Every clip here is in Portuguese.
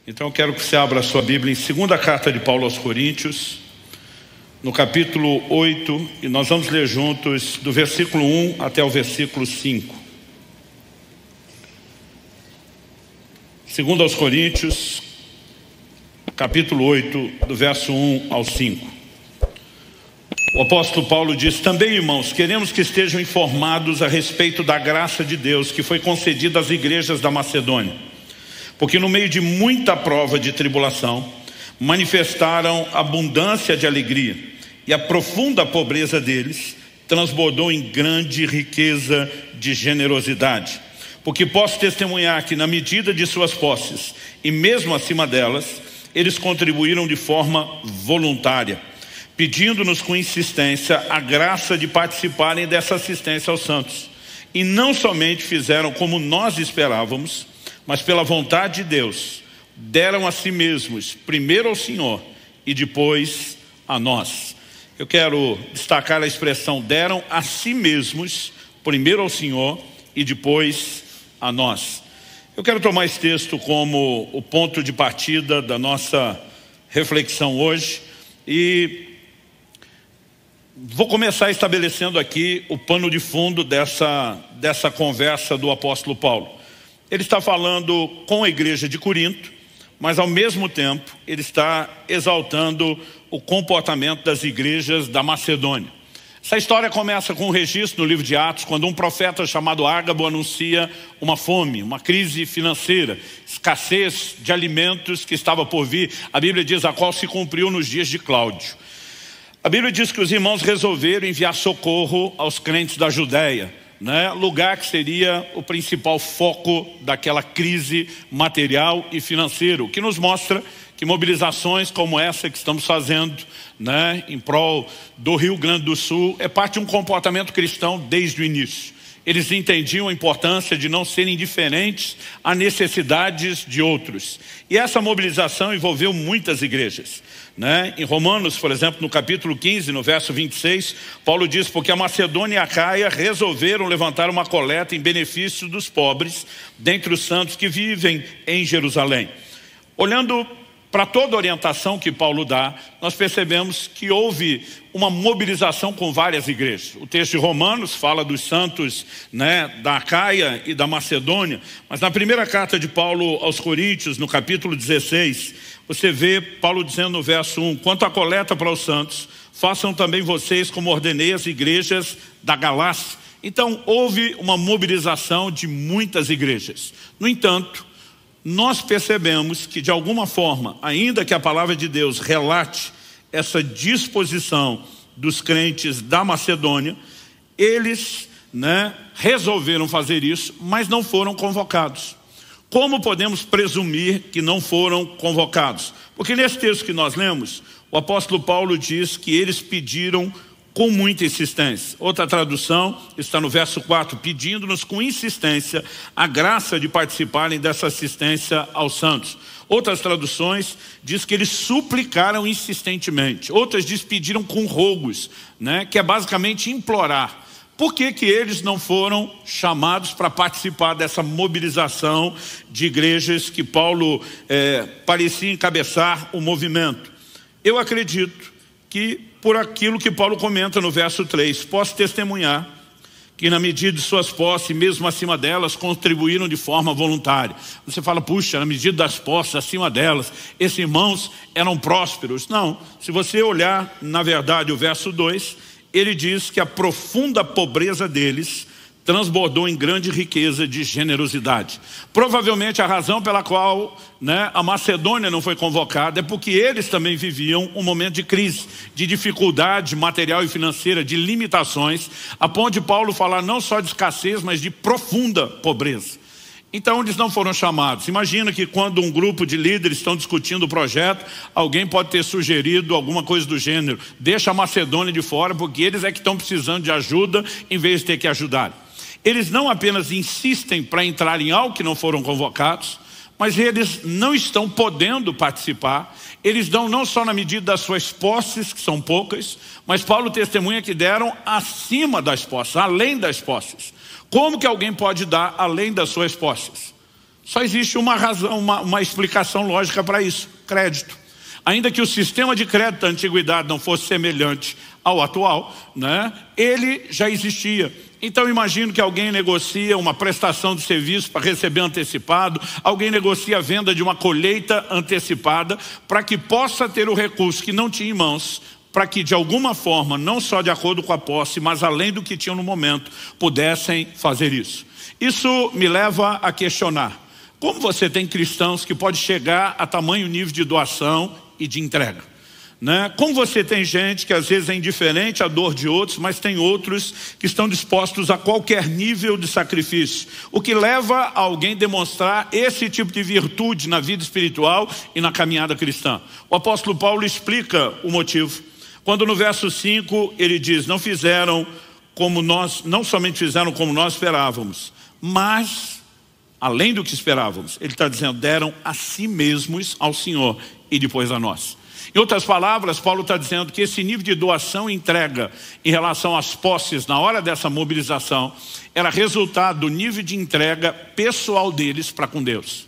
Então eu quero que você abra a sua Bíblia em segunda carta de Paulo aos Coríntios, no capítulo 8, e nós vamos ler juntos do versículo 1 até o versículo 5. Segunda aos Coríntios, capítulo 8, do verso 1 ao 5. O apóstolo Paulo diz: também, irmãos, queremos que estejam informados a respeito da graça de Deus que foi concedida às igrejas da Macedônia. Porque no meio de muita prova de tribulação, manifestaram abundância de alegria, e a profunda pobreza deles transbordou em grande riqueza de generosidade. Porque posso testemunhar que na medida de suas posses, e mesmo acima delas, eles contribuíram de forma voluntária, pedindo-nos com insistência a graça de participarem dessa assistência aos santos. E não somente fizeram como nós esperávamos, mas pela vontade de Deus, deram a si mesmos, primeiro ao Senhor e depois a nós. Eu quero destacar a expressão deram a si mesmos, primeiro ao Senhor e depois a nós. Eu quero tomar esse texto como o ponto de partida da nossa reflexão hoje e vou começar estabelecendo aqui o pano de fundo dessa conversa do apóstolo Paulo. Ele está falando com a igreja de Corinto, mas ao mesmo tempo ele está exaltando o comportamento das igrejas da Macedônia. Essa história começa com um registro no livro de Atos, quando um profeta chamado Ágabo anuncia uma fome, uma crise financeira, escassez de alimentos que estava por vir. A Bíblia diz a qual se cumpriu nos dias de Cláudio. A Bíblia diz que os irmãos resolveram enviar socorro aos crentes da Judéia, lugar que seria o principal foco daquela crise material e financeira, o que nos mostra que mobilizações como essa que estamos fazendo em prol do Rio Grande do Sul é parte de um comportamento cristão desde o início. Eles entendiam a importância de não serem indiferentes a necessidades de outros. E essa mobilização envolveu muitas igrejas. Em Romanos, por exemplo, no capítulo 15, no verso 26, Paulo diz: porque a Macedônia e a Acaia resolveram levantar uma coleta em benefício dos pobres dentre os santos que vivem em Jerusalém. Olhando para toda a orientação que Paulo dá, nós percebemos que houve uma mobilização com várias igrejas. O texto de Romanos fala dos santos da Acaia e da Macedônia, mas na primeira carta de Paulo aos Coríntios, no capítulo 16, você vê Paulo dizendo no verso 1, quanto à coleta para os santos, façam também vocês como ordenei as igrejas da Galácia. Então houve uma mobilização de muitas igrejas. No entanto, nós percebemos que de alguma forma, ainda que a palavra de Deus relate essa disposição dos crentes da Macedônia, eles resolveram fazer isso, mas não foram convocados. Como podemos presumir que não foram convocados? Porque nesse texto que nós lemos, o apóstolo Paulo diz que eles pediram com muita insistência. Outra tradução está no verso 4, pedindo-nos com insistência a graça de participarem dessa assistência aos santos. Outras traduções diz que eles suplicaram insistentemente. Outras diz pediram com rogos, que é basicamente implorar. Por que eles não foram chamados para participar dessa mobilização de igrejas que Paulo parecia encabeçar o movimento? Eu acredito que por aquilo que Paulo comenta no verso 3, posso testemunhar que na medida de suas posses, mesmo acima delas, contribuíram de forma voluntária. Você fala, puxa, na medida das posses, acima delas, esses irmãos eram prósperos. Não, se você olhar, na verdade, o verso 2, ele diz que a profunda pobreza deles transbordou em grande riqueza de generosidade. Provavelmente a razão pela qual a Macedônia não foi convocada é porque eles também viviam um momento de crise, de dificuldade material e financeira, de limitações, a ponto de Paulo falar não só de escassez, mas de profunda pobreza. Então eles não foram chamados. Imagina que quando um grupo de líderes estão discutindo o projeto, alguém pode ter sugerido alguma coisa do gênero, deixa a Macedônia de fora porque eles é que estão precisando de ajuda em vez de ter que ajudar. Eles não apenas insistem para entrar em algo que não foram convocados, mas eles não estão podendo participar. Eles dão não só na medida das suas posses, que são poucas, mas Paulo testemunha que deram acima das posses, além das posses. Como que alguém pode dar além das suas posses? Só existe uma razão, uma explicação lógica para isso: crédito. Ainda que o sistema de crédito da antiguidade não fosse semelhante ao atual, né, ele já existia. Então imagino que alguém negocia uma prestação de serviço para receber antecipado, alguém negocia a venda de uma colheita antecipada para que possa ter o recurso que não tinha em mãos, para que de alguma forma, não só de acordo com a posse, mas além do que tinham no momento, pudessem fazer isso. Isso me leva a questionar: como você tem cristãos que podem chegar a tamanho nível de doação e de entrega, né? Como você tem gente que às vezes é indiferente à dor de outros, mas tem outros que estão dispostos a qualquer nível de sacrifício, o que leva a alguém demonstrar esse tipo de virtude na vida espiritual e na caminhada cristã. O apóstolo Paulo explica o motivo, quando no verso 5 ele diz: não somente fizeram como nós esperávamos, mas além do que esperávamos, ele está dizendo, deram a si mesmos ao Senhor e depois a nós. Em outras palavras, Paulo está dizendo que esse nível de doação e entrega em relação às posses na hora dessa mobilização era resultado do nível de entrega pessoal deles para com Deus.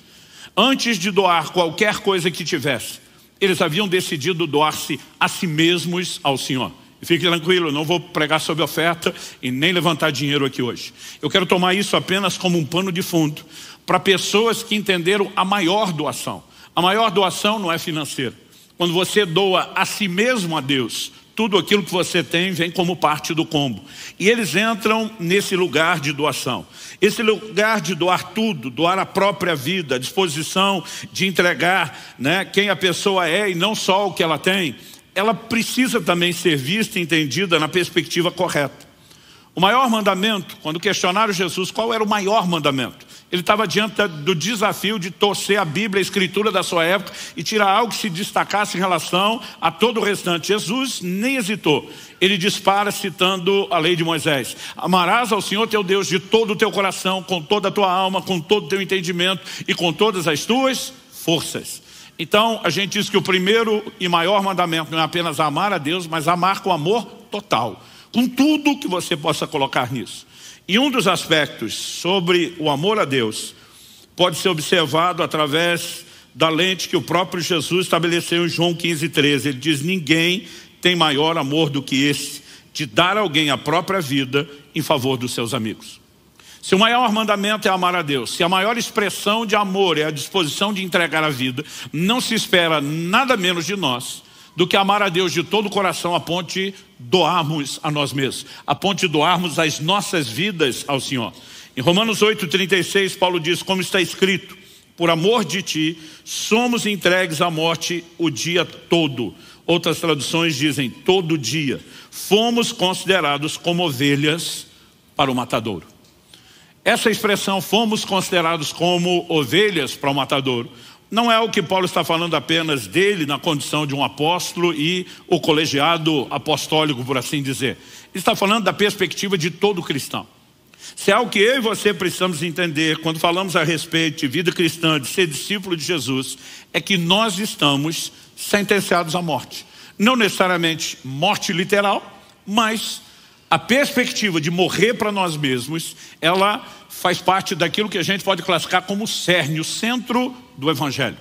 Antes de doar qualquer coisa que tivesse, eles haviam decidido doar-se a si mesmos ao Senhor. E fique tranquilo, eu não vou pregar sobre oferta e nem levantar dinheiro aqui hoje. Eu quero tomar isso apenas como um pano de fundo para pessoas que entenderam a maior doação. A maior doação não é financeira. Quando você doa a si mesmo a Deus, tudo aquilo que você tem vem como parte do combo. E eles entram nesse lugar de doação. Esse lugar de doar tudo, doar a própria vida, a disposição de entregar, né, quem a pessoa é e não só o que ela tem, ela precisa também ser vista e entendida na perspectiva correta. O maior mandamento, quando questionaram Jesus qual era o maior mandamento, ele estava diante do desafio de torcer a Bíblia, a escritura da sua época, e tirar algo que se destacasse em relação a todo o restante. Jesus nem hesitou. Ele dispara citando a lei de Moisés: amarás ao Senhor teu Deus de todo o teu coração, com toda a tua alma, com todo o teu entendimento e com todas as tuas forças. Então a gente diz que o primeiro e maior mandamento não é apenas amar a Deus, mas amar com amor total, com tudo que você possa colocar nisso. E um dos aspectos sobre o amor a Deus pode ser observado através da lente que o próprio Jesus estabeleceu em João 15:13. Ele diz: ninguém tem maior amor do que esse, de dar a alguém a própria vida em favor dos seus amigos. Se o maior mandamento é amar a Deus, se a maior expressão de amor é a disposição de entregar a vida, não se espera nada menos de nós do que amar a Deus de todo o coração, a ponto de doarmos a nós mesmos, a ponto de doarmos as nossas vidas ao Senhor. Em Romanos 8:36, Paulo diz: como está escrito, por amor de ti, somos entregues à morte o dia todo. Outras traduções dizem todo dia. Fomos considerados como ovelhas para o matadouro. Essa expressão, fomos considerados como ovelhas para o matadouro, não é o que Paulo está falando apenas dele na condição de um apóstolo e o colegiado apostólico, por assim dizer. Ele está falando da perspectiva de todo cristão. Se é algo que eu e você precisamos entender quando falamos a respeito de vida cristã, de ser discípulo de Jesus, é que nós estamos sentenciados à morte. Não necessariamente morte literal, mas a perspectiva de morrer para nós mesmos, ela faz parte daquilo que a gente pode classificar como o cerne, o centro do Evangelho.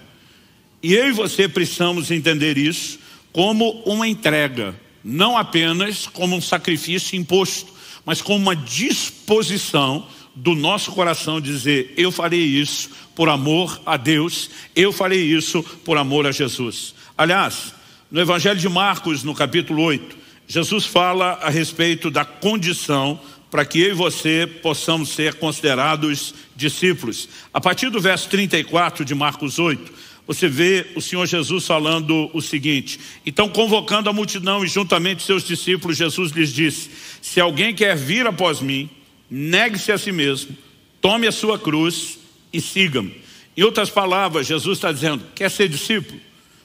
E eu e você precisamos entender isso como uma entrega, não apenas como um sacrifício imposto, mas como uma disposição do nosso coração de dizer: eu farei isso por amor a Deus, eu farei isso por amor a Jesus. Aliás, no Evangelho de Marcos, no capítulo 8, Jesus fala a respeito da condição para que eu e você possamos ser considerados discípulos. A partir do verso 34 de Marcos 8, você vê o Senhor Jesus falando o seguinte: então, convocando a multidão e juntamente seus discípulos, Jesus lhes disse: se alguém quer vir após mim, negue-se a si mesmo, tome a sua cruz e siga-me. Em outras palavras, Jesus está dizendo: quer ser discípulo?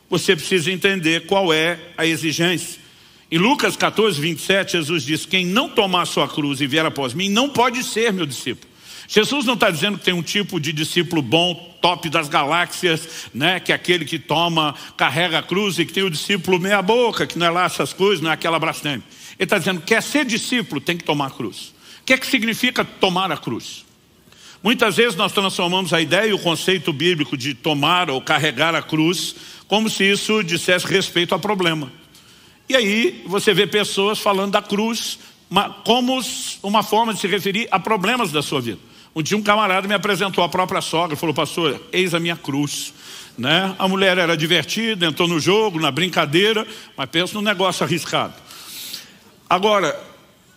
Você precisa entender qual é a exigência. Em Lucas 14:27, Jesus diz: quem não tomar a sua cruz e vier após mim, não pode ser meu discípulo. Jesus não está dizendo que tem um tipo de discípulo bom, top das galáxias, né, que é aquele que toma, carrega a cruz, e que tem o discípulo meia boca, que não é lá essas coisas, não é aquela brastemp. Ele está dizendo: quer ser discípulo, tem que tomar a cruz. O que é que significa tomar a cruz? Muitas vezes nós transformamos a ideia e o conceito bíblico de tomar ou carregar a cruz como se isso dissesse respeito a problema. E aí você vê pessoas falando da cruz como uma forma de se referir a problemas da sua vida. Um dia um camarada me apresentou a própria sogra, falou: pastor, eis a minha cruz. Né? A mulher era divertida, entrou no jogo, na brincadeira, mas pensa num negócio arriscado. Agora,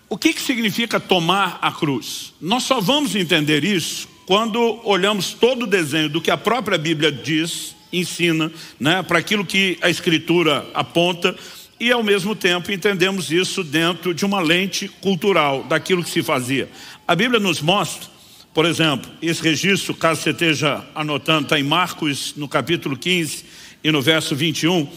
o que significa tomar a cruz? Nós só vamos entender isso quando olhamos todo o desenho do que a própria Bíblia diz, ensina, né, para aquilo que a Escritura aponta, e ao mesmo tempo entendemos isso dentro de uma lente cultural daquilo que se fazia. A Bíblia nos mostra, por exemplo, esse registro, caso você esteja anotando, está em Marcos, no capítulo 15 e no verso 21,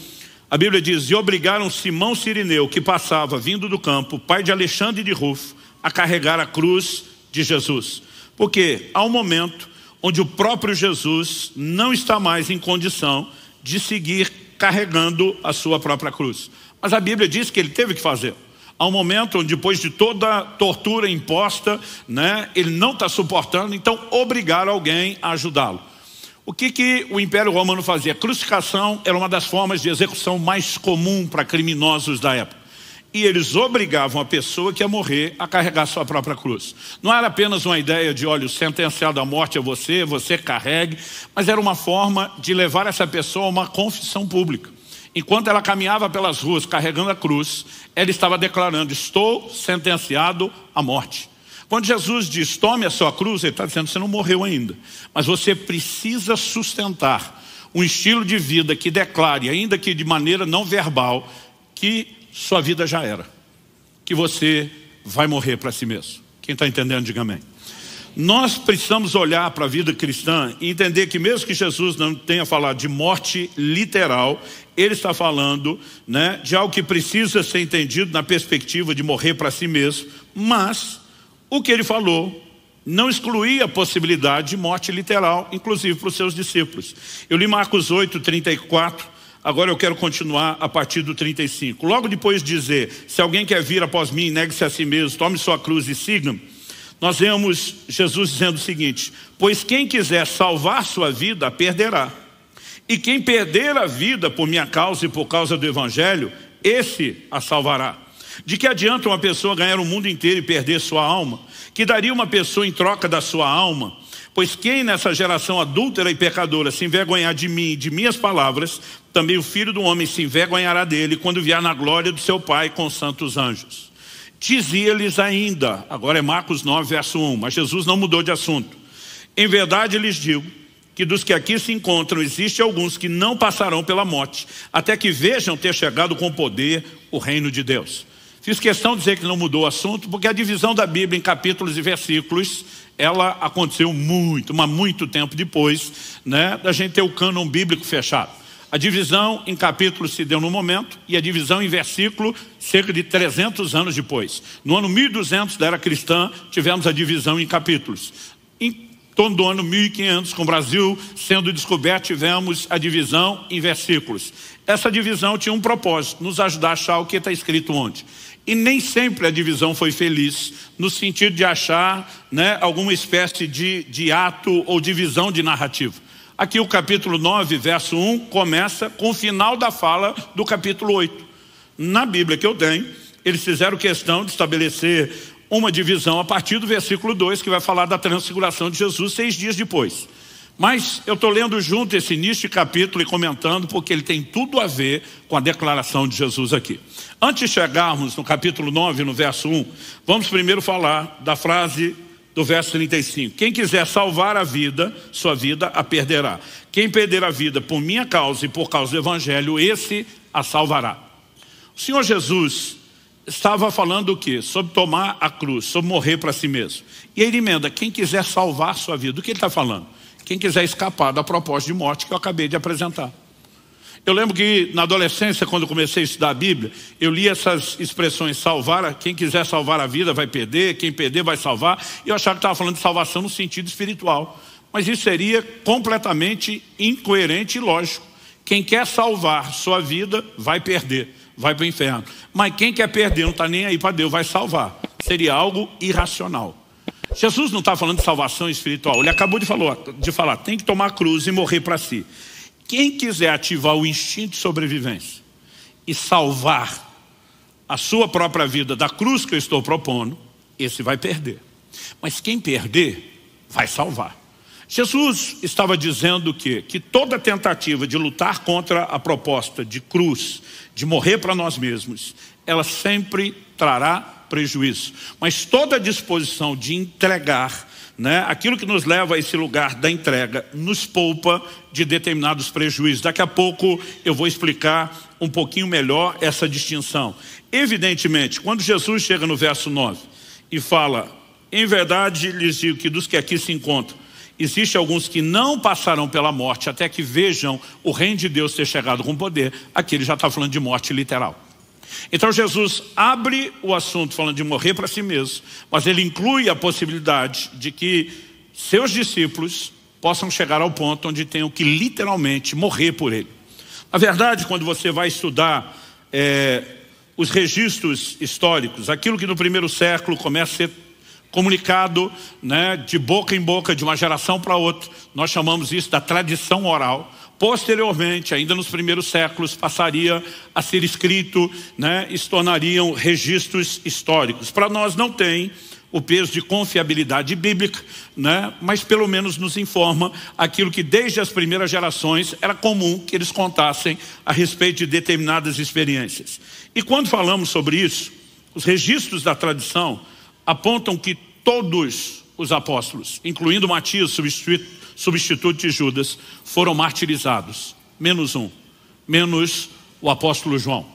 a Bíblia diz: e obrigaram Simão Cirineu, que passava vindo do campo, pai de Alexandre de Rufo, a carregar a cruz de Jesus. Porque há um momento onde o próprio Jesus não está mais em condição de seguir carregando a sua própria cruz. Mas a Bíblia diz que ele teve que fazer. Há um momento onde, depois de toda a tortura imposta, né, ele não está suportando, então obrigaram alguém a ajudá-lo. O que o Império Romano fazia? A crucificação era uma das formas de execução mais comum para criminosos da época. E eles obrigavam a pessoa que ia morrer a carregar sua própria cruz. Não era apenas uma ideia de, olha, o sentenciado à morte é você, você carregue, mas era uma forma de levar essa pessoa a uma confissão pública. Enquanto ela caminhava pelas ruas carregando a cruz, ela estava declarando: estou sentenciado à morte. Quando Jesus diz: tome a sua cruz, ele está dizendo: você não morreu ainda, mas você precisa sustentar um estilo de vida que declare, ainda que de maneira não verbal, que sua vida já era, que você vai morrer para si mesmo. Quem está entendendo, diga amém. Nós precisamos olhar para a vida cristã e entender que mesmo que Jesus não tenha falado de morte literal, ele está falando, né, de algo que precisa ser entendido na perspectiva de morrer para si mesmo, mas o que ele falou não excluía a possibilidade de morte literal, inclusive para os seus discípulos. Eu li Marcos 8, 34, agora eu quero continuar a partir do 35. Logo depois de dizer: se alguém quer vir após mim, negue-se a si mesmo, tome sua cruz e siga-me, nós vemos Jesus dizendo o seguinte: pois quem quiser salvar sua vida, a perderá. E quem perder a vida por minha causa e por causa do Evangelho, esse a salvará. De que adianta uma pessoa ganhar o mundo inteiro e perder sua alma? Que daria uma pessoa em troca da sua alma? Pois quem nessa geração adúltera e pecadora se envergonhar de mim e de minhas palavras, também o Filho do Homem se envergonhará dele quando vier na glória do seu Pai com os santos anjos. Dizia-lhes ainda, agora é Marcos 9, verso 1, mas Jesus não mudou de assunto: em verdade lhes digo que dos que aqui se encontram, existe alguns que não passarão pela morte, até que vejam ter chegado com poder o reino de Deus. Fiz questão de dizer que não mudou o assunto, porque a divisão da Bíblia em capítulos e versículos, ela aconteceu muito tempo depois, né, da gente ter o cânon bíblico fechado. A divisão em capítulos se deu no momento, e a divisão em versículo cerca de 300 anos depois. No ano 1200 da era cristã, tivemos a divisão em capítulos. Em torno do ano 1500, com o Brasil sendo descoberto, tivemos a divisão em versículos. Essa divisão tinha um propósito: nos ajudar a achar o que está escrito onde. E nem sempre a divisão foi feliz, no sentido de achar, né, alguma espécie de ato ou divisão de narrativa. Aqui o capítulo 9, verso 1, começa com o final da fala do capítulo 8. Na Bíblia que eu tenho, eles fizeram questão de estabelecer uma divisão a partir do versículo 2, que vai falar da transfiguração de Jesus 6 dias depois. Mas eu estou lendo junto esse início de capítulo e comentando, porque ele tem tudo a ver com a declaração de Jesus aqui. Antes de chegarmos no capítulo 9, no verso 1, vamos primeiro falar da frase do verso 35. Quem quiser salvar a vida, sua vida a perderá. Quem perder a vida por minha causa e por causa do Evangelho, esse a salvará. O Senhor Jesus estava falando o quê? Sobre tomar a cruz, sobre morrer para si mesmo. E ele emenda: quem quiser salvar sua vida. Do que ele está falando? Quem quiser escapar da proposta de morte que eu acabei de apresentar. Eu lembro que na adolescência, quando eu comecei a estudar a Bíblia, eu li essas expressões: salvar, quem quiser salvar a vida vai perder, quem perder vai salvar. E eu achava que estava falando de salvação no sentido espiritual. Mas isso seria completamente incoerente e ilógico. Quem quer salvar sua vida vai perder, vai para o inferno. Mas quem quer perder, não está nem aí para Deus, vai salvar. Seria algo irracional. Jesus não está falando de salvação espiritual. Ele acabou de falar, tem que tomar a cruz e morrer para si. Quem quiser ativar o instinto de sobrevivência e salvar a sua própria vida da cruz que eu estou propondo, esse vai perder. Mas quem perder, vai salvar. Jesus estava dizendo que toda tentativa de lutar contra a proposta de cruz, de morrer para nós mesmos, ela sempre trará prejuízo. Mas toda disposição de entregar, aquilo que nos leva a esse lugar da entrega, nos poupa de determinados prejuízos. Daqui a pouco eu vou explicar um pouquinho melhor essa distinção. Evidentemente, quando Jesus chega no verso 9 e fala, em verdade lhes digo que dos que aqui se encontram, existem alguns que não passarão pela morte até que vejam o reino de Deus ter chegado com poder. Aqui ele já está falando de morte literal. Então Jesus abre o assunto falando de morrer para si mesmo, mas ele inclui a possibilidade de que seus discípulos possam chegar ao ponto onde tenham que literalmente morrer por ele. Na verdade, quando você vai estudar os registros históricos, aquilo que no primeiro século começa a ser comunicado de boca em boca, de uma geração para outra, nós chamamos isso da tradição oral. Posteriormente, ainda nos primeiros séculos, passaria a ser escrito, e se tornariam registros históricos. Para nós não tem o peso de confiabilidade bíblica, mas pelo menos nos informa aquilo que desde as primeiras gerações era comum que eles contassem a respeito de determinadas experiências. E quando falamos sobre isso, os registros da tradição apontam que todos os apóstolos, incluindo Matias, substituto de Judas, foram martirizados, menos um, menos o apóstolo João.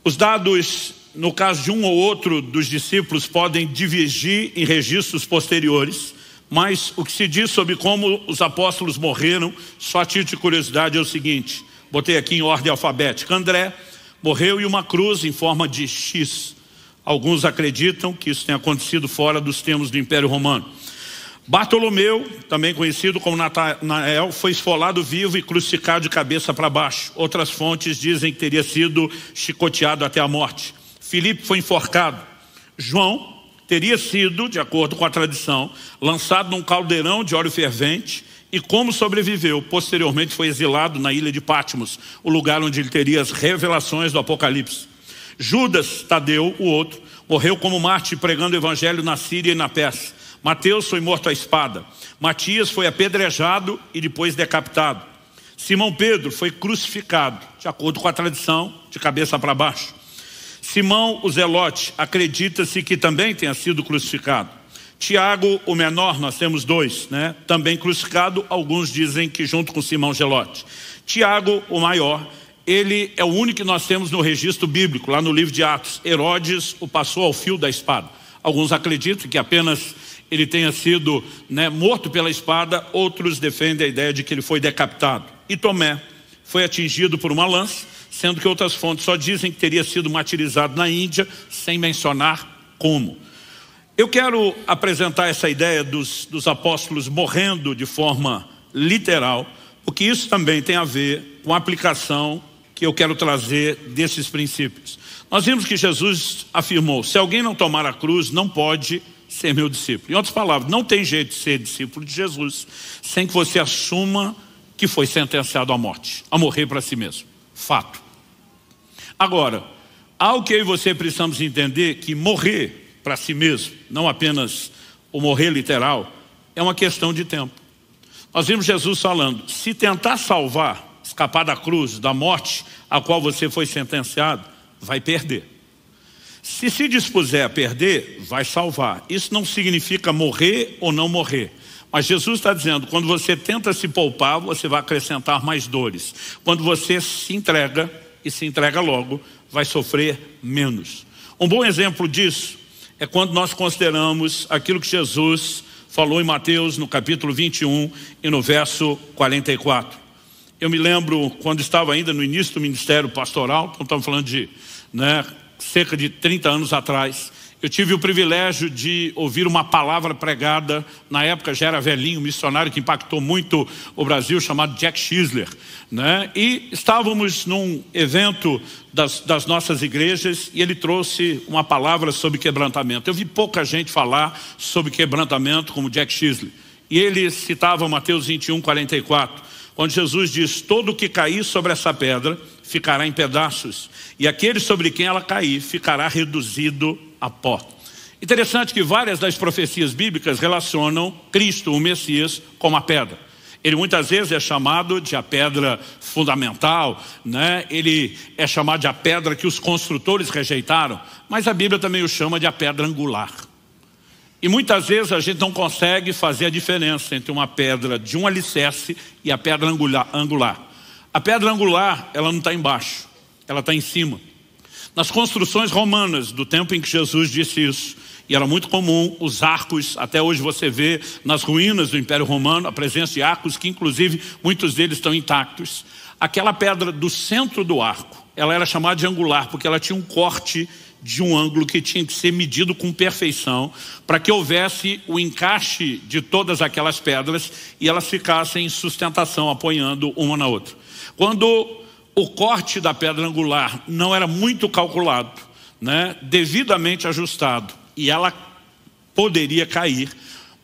Os dados, no caso de um ou outro dos discípulos, podem divergir em registros posteriores, mas o que se diz sobre como os apóstolos morreram, só a título de curiosidade, é o seguinte, botei aqui em ordem alfabética. André morreu em uma cruz em forma de X. Alguns acreditam que isso tenha acontecido fora dos termos do Império Romano. Bartolomeu, também conhecido como Natanael, foi esfolado vivo e crucificado de cabeça para baixo. Outras fontes dizem que teria sido chicoteado até a morte. Filipe foi enforcado. João teria sido, de acordo com a tradição, lançado num caldeirão de óleo fervente e, como sobreviveu, posteriormente foi exilado na ilha de Patmos, o lugar onde ele teria as revelações do Apocalipse. Judas Tadeu, o outro, morreu como mártir pregando o evangelho na Síria e na Pérsia. Mateus foi morto à espada. Matias foi apedrejado e depois decapitado. Simão Pedro foi crucificado, de acordo com a tradição, de cabeça para baixo. Simão, o Zelote, acredita-se que também tenha sido crucificado. Tiago, o menor, nós temos dois, também crucificado. Alguns dizem que junto com Simão Zelote. Tiago, o maior, ele é o único que nós temos no registro bíblico, lá no livro de Atos. Herodes o passou ao fio da espada. Alguns acreditam que apenas ele tenha sido morto pela espada, outros defendem a ideia de que ele foi decapitado. E Tomé foi atingido por uma lança, sendo que outras fontes só dizem que teria sido martirizado na Índia, sem mencionar como. Eu quero apresentar essa ideia dos apóstolos morrendo de forma literal, porque isso também tem a ver com a aplicação que eu quero trazer desses princípios. Nós vimos que Jesus afirmou, se alguém não tomar a cruz, não pode ser meu discípulo. Em outras palavras, não tem jeito de ser discípulo de Jesus sem que você assuma que foi sentenciado à morte, a morrer para si mesmo. Fato. Agora, algo que eu e você precisamos entender, que morrer para si mesmo, não apenas o morrer literal, é uma questão de tempo. Nós vimos Jesus falando, se tentar salvar, escapar da cruz, da morte a qual você foi sentenciado, vai perder. Se dispuser a perder, vai salvar. Isso não significa morrer ou não morrer. Mas Jesus está dizendo, quando você tenta se poupar, você vai acrescentar mais dores. Quando você se entrega, e se entrega logo, vai sofrer menos. Um bom exemplo disso é quando nós consideramos aquilo que Jesus falou em Mateus, no capítulo 21 e no verso 44. Eu me lembro quando estava ainda no início do ministério pastoral, então estamos falando de cerca de 30 anos atrás, Eu tive o privilégio de ouvir uma palavra pregada, na época já era velhinho, um missionário que impactou muito o Brasil, chamado Jack Chisler, né? E estávamos num evento das nossas igrejas e ele trouxe uma palavra sobre quebrantamento. Eu vi pouca gente falar sobre quebrantamento como Jack Chisler. E ele citava Mateus 21, 44, onde Jesus diz: todo que cair sobre essa pedra ficará em pedaços, e aquele sobre quem ela cair ficará reduzido a pó. Interessante que várias das profecias bíblicas relacionam Cristo, o Messias, com a pedra. Ele muitas vezes é chamado de a pedra fundamental, né? Ele é chamado de a pedra que os construtores rejeitaram, mas a Bíblia também o chama de a pedra angular. E muitas vezes a gente não consegue fazer a diferença entre uma pedra de um alicerce e a pedra angular. A pedra angular, ela não está embaixo, ela está em cima. Nas construções romanas, do tempo em que Jesus disse isso, e era muito comum os arcos, até hoje você vê nas ruínas do Império Romano a presença de arcos, que inclusive muitos deles estão intactos. Aquela pedra do centro do arco, ela era chamada de angular, porque ela tinha um corte de um ângulo que tinha que ser medido com perfeição, para que houvesse o encaixe de todas aquelas pedras e elas ficassem em sustentação, apoiando uma na outra. Quando o corte da pedra angular não era muito calculado, né, devidamente ajustado, e ela poderia cair,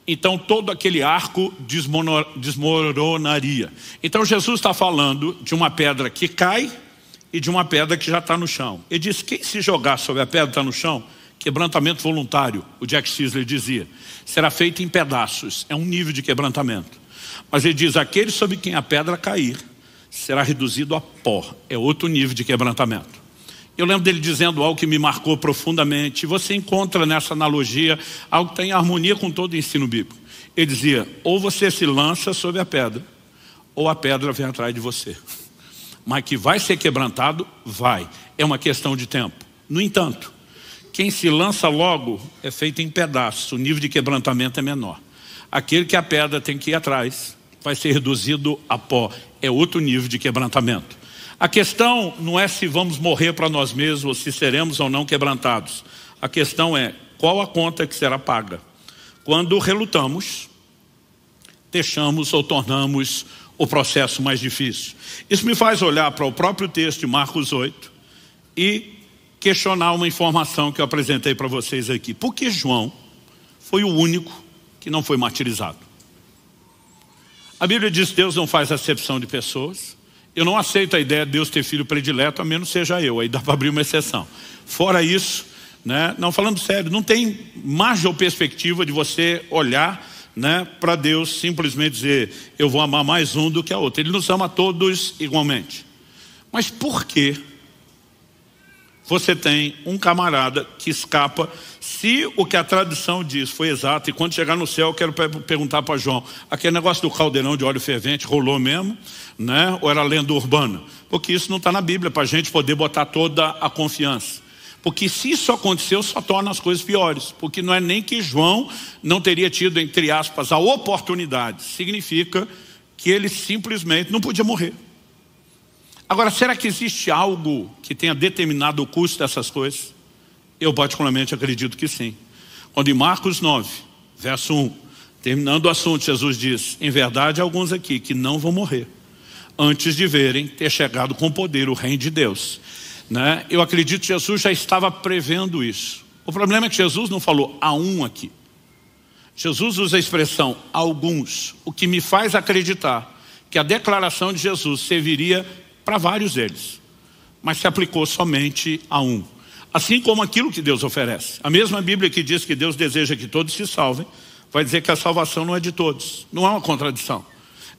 então todo aquele arco desmoronaria. Então Jesus está falando de uma pedra que cai e de uma pedra que já está no chão. Ele diz: quem se jogar sobre a pedra que está no chão, quebrantamento voluntário, o Jack Chisler dizia, será feito em pedaços. É um nível de quebrantamento. Mas ele diz: aquele sobre quem a pedra cair será reduzido a pó. É outro nível de quebrantamento. Eu lembro dele dizendo algo que me marcou profundamente. Você encontra nessa analogia algo que tem harmonia com todo o ensino bíblico. Ele dizia: ou você se lança sobre a pedra, ou a pedra vem atrás de você. Mas que vai ser quebrantado, vai. É uma questão de tempo. No entanto, quem se lança logo é feito em pedaços. O nível de quebrantamento é menor. Aquele que a pedra tem que ir atrás vai ser reduzido a pó. É outro nível de quebrantamento. A questão não é se vamos morrer para nós mesmos ou se seremos ou não quebrantados. A questão é qual a conta que será paga. Quando relutamos, deixamos ou tornamos o processo mais difícil. Isso me faz olhar para o próprio texto de Marcos 8 e questionar uma informação que eu apresentei para vocês aqui. Por que João foi o único que não foi martirizado? A Bíblia diz que Deus não faz acepção de pessoas. Eu não aceito a ideia de Deus ter filho predileto, a menos seja eu. Aí dá para abrir uma exceção. Fora isso, né, não, falando sério, não tem margem ou perspectiva de você olhar, né, para Deus simplesmente dizer: eu vou amar mais um do que a outra. Ele nos ama a todos igualmente. Mas por que você tem um camarada que escapa, se o que a tradição diz foi exato, e quando chegar no céu eu quero perguntar para João: aquele negócio do caldeirão de óleo fervente rolou mesmo, né? Ou era lenda urbana? Porque isso não está na Bíblia para a gente poder botar toda a confiança. Porque se isso aconteceu, só torna as coisas piores. Porque não é nem que João não teria tido, entre aspas, a oportunidade. Significa que ele simplesmente não podia morrer. Agora, será que existe algo que tenha determinado o custo dessas coisas? Eu particularmente acredito que sim. Quando em Marcos 9, verso 1, terminando o assunto, Jesus diz: em verdade há alguns aqui que não vão morrer antes de verem ter chegado com poder o reino de Deus, né? Eu acredito que Jesus já estava prevendo isso. O problema é que Jesus não falou há um aqui. Jesus usa a expressão alguns, o que me faz acreditar que a declaração de Jesus serviria para vários deles, mas se aplicou somente a um. Assim como aquilo que Deus oferece. A mesma Bíblia que diz que Deus deseja que todos se salvem, vai dizer que a salvação não é de todos. Não há uma contradição.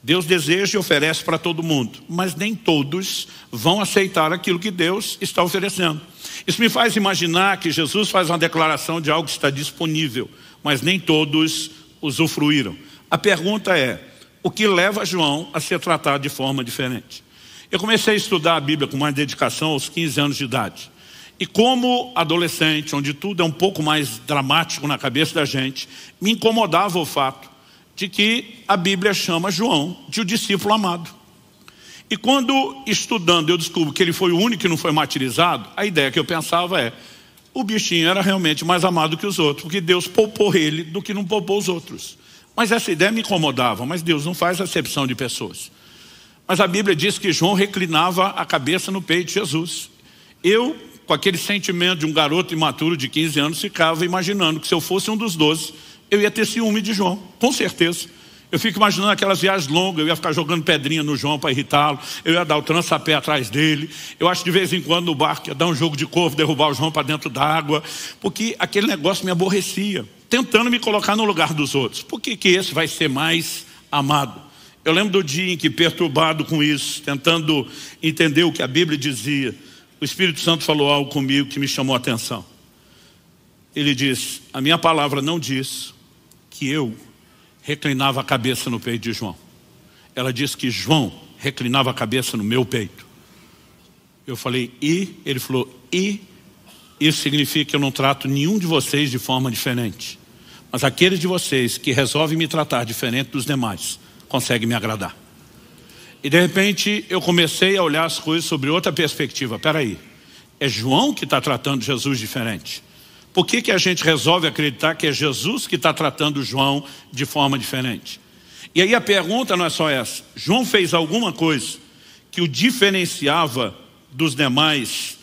Deus deseja e oferece para todo mundo, mas nem todos vão aceitar aquilo que Deus está oferecendo. Isso me faz imaginar que Jesus faz uma declaração de algo que está disponível, mas nem todos usufruíram. A pergunta é: o que leva João a ser tratado de forma diferente? Eu comecei a estudar a Bíblia com mais dedicação aos 15 anos de idade. E como adolescente, onde tudo é um pouco mais dramático na cabeça da gente, me incomodava o fato de que a Bíblia chama João de o discípulo amado. E quando estudando eu descubro que ele foi o único que não foi martirizado, a ideia que eu pensava é: o bichinho era realmente mais amado que os outros, porque Deus poupou ele do que não poupou os outros. Mas essa ideia me incomodava, mas Deus não faz acepção de pessoas. Mas a Bíblia diz que João reclinava a cabeça no peito de Jesus. Eu, com aquele sentimento de um garoto imaturo de 15 anos, ficava imaginando que se eu fosse um dos 12, eu ia ter ciúme de João, com certeza. Eu fico imaginando aquelas viagens longas, eu ia ficar jogando pedrinha no João para irritá-lo, eu ia dar o trança-pé atrás dele, eu acho que de vez em quando no barco ia dar um jogo de corvo, derrubar o João para dentro d'água, porque aquele negócio me aborrecia, tentando me colocar no lugar dos outros. Por que esse vai ser mais amado? Eu lembro do dia em que, perturbado com isso, tentando entender o que a Bíblia dizia, o Espírito Santo falou algo comigo que me chamou a atenção. Ele disse: a minha palavra não diz que eu reclinava a cabeça no peito de João. Ela disse que João reclinava a cabeça no meu peito. Eu falei, e? Ele falou, e? Isso significa que eu não trato nenhum de vocês de forma diferente. Mas aqueles de vocês que resolvem me tratar diferente dos demais, conseguem me agradar. E de repente eu comecei a olhar as coisas sobre outra perspectiva. Espera aí, é João que está tratando Jesus diferente. Por que a gente resolve acreditar que é Jesus que está tratando João de forma diferente? E aí a pergunta não é só essa. João fez alguma coisa que o diferenciava dos demais